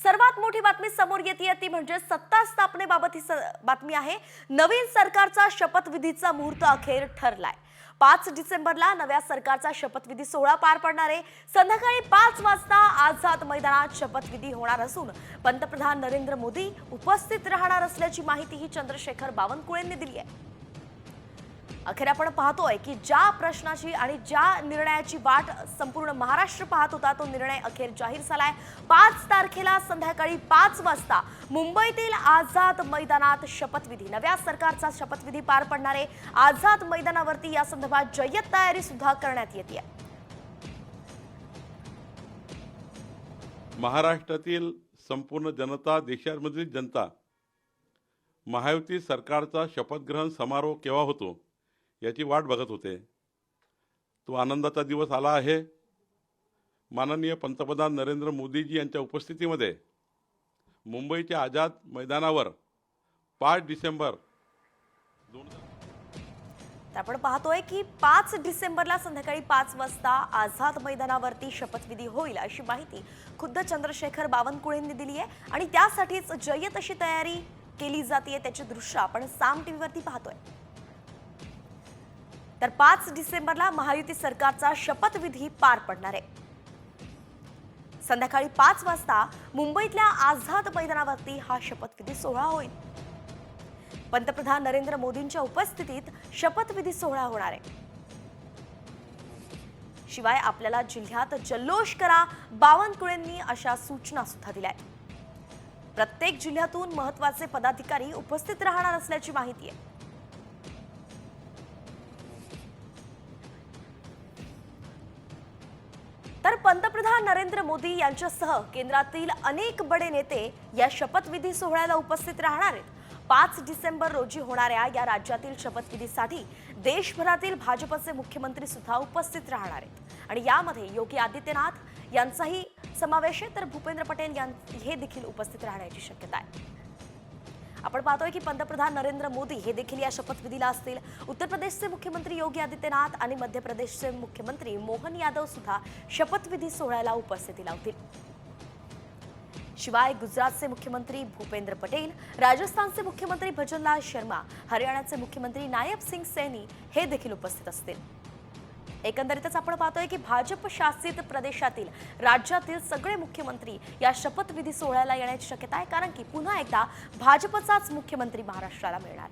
सर्वात मोठी बातमी समोर येते ती म्हणजे सत्ता स्थापनेबाबत ही बातमी आहे। नवीन सरकारचा शपथविधीचा मुहूर्त अखेर ठरलाय। 5 डिसेंबरला नव्या सरकारचा शपथविधी सोहळा पार पडणार आहे। संध्याकाळी 5 वाजता आझाद मैदानात शपथविधी होणार असून पंतप्रधान नरेंद्र मोदी उपस्थित राहणार असल्याची माहिती ही चंद्रशेखर बावनकुळेंनी दिली आहे। अखेर आपण पाहतोय की ज्या प्रश्नाची आणि ज्या निर्णयाची वाट संपूर्ण महाराष्ट्र पाहत होता तो निर्णय अखेर जाहीर झालाय। 5 तारखेला संध्याकाळी 5 वाजता मुंबईतील आझाद मैदानात शपथविधी, नव्या सरकारचा शपथविधी पार पडणार आहे। आझाद मैदानावरती या संदर्भात जय्यत तयारी सुद्धा करण्यात येते। महाराष्ट्रातील संपूर्ण जनता, देशामधील जनता महायुती सरकारचा शपथग्रहण समारोह केव्हा होतो याची वाट बघत होते। तो आनंदाचा दिवस आला आहे। माननीय पंतप्रधान नरेंद्र मोदीजी यांच्या उपस्थितीमध्ये मुंबईच्या आझाद मैदानावर 5 डिसेंबर आपण पाहतोय की 5 डिसेंबरला संध्याकाळी 5 वाजता आझाद मैदानावरती शपथविधी होईल अशी माहिती खुद्द चंद्रशेखर बावनकुळेंनी दिली आहे आणि त्यासाठीच जय्यत अशी तयारी केली जाते। त्याचे दृश्य आपण साम टीव्हीवरती पाहतोय। तर 5 डिसेंबरला महायुती सरकारचा शपथविधी पार पडणार आहे। संध्याकाळी 5 वाजता मुंबईतल्या आझाद मैदानावरती हा शपथविधी सोहळा होईल। पंतप्रधान नरेंद्र मोदींच्या उपस्थितीत शपथविधी सोहळा होणार आहे। शिवाय आपल्याला जिल्ह्यात जल्लोष करा, बावनकुळेंनी अशा सूचना सुद्धा दिल्या आहेत। प्रत्येक जिल्ह्यातून महत्त्वाचे पदाधिकारी उपस्थित राहणार असल्याची माहिती आहे। तर पंतप्रधान नरेंद्र मोदी यांच्यासह केंद्रातील अनेक बडे नेते या शपथविधी सोहळ्याला उपस्थित राहणार आहेत। 5 डिसेंबर रोजी होणाऱ्या या राज्यातील शपथविधीसाठी देशभरातील भाजपचे मुख्यमंत्री सुद्धा उपस्थित राहणार आहेत आणि यामध्ये योगी आदित्यनाथ यांचाही समावेश आहे, तर भूपेंद्र पटेल हे देखील उपस्थित राहण्याची शक्यता आहे। आपण पाहतोय की पंतप्रधान नरेंद्र मोदी हे देखील या शपथविधीला असतील। उत्तर प्रदेशचे मुख्यमंत्री योगी आदित्यनाथ आणि मध्य प्रदेशचे मुख्यमंत्री मोहन यादव सुद्धा शपथविधी सोहळ्याला उपस्थिती लावतील। शिवाय गुजरातचे मुख्यमंत्री भूपेंद्र पटेल, राजस्थानचे मुख्यमंत्री भजनलाल शर्मा, हरियाणाचे मुख्यमंत्री नायब सिंग सैनी हे देखील उपस्थित असतील। एकंदरीतच आपण पाहतोय की भाजप शासित प्रदेशातील राज्यातील सगळे मुख्यमंत्री या शपथविधी सोहळ्याला येण्याची शक्यता आहे, कारण की पुन्हा एकदा भाजपचाच मुख्यमंत्री महाराष्ट्राला मिळणार।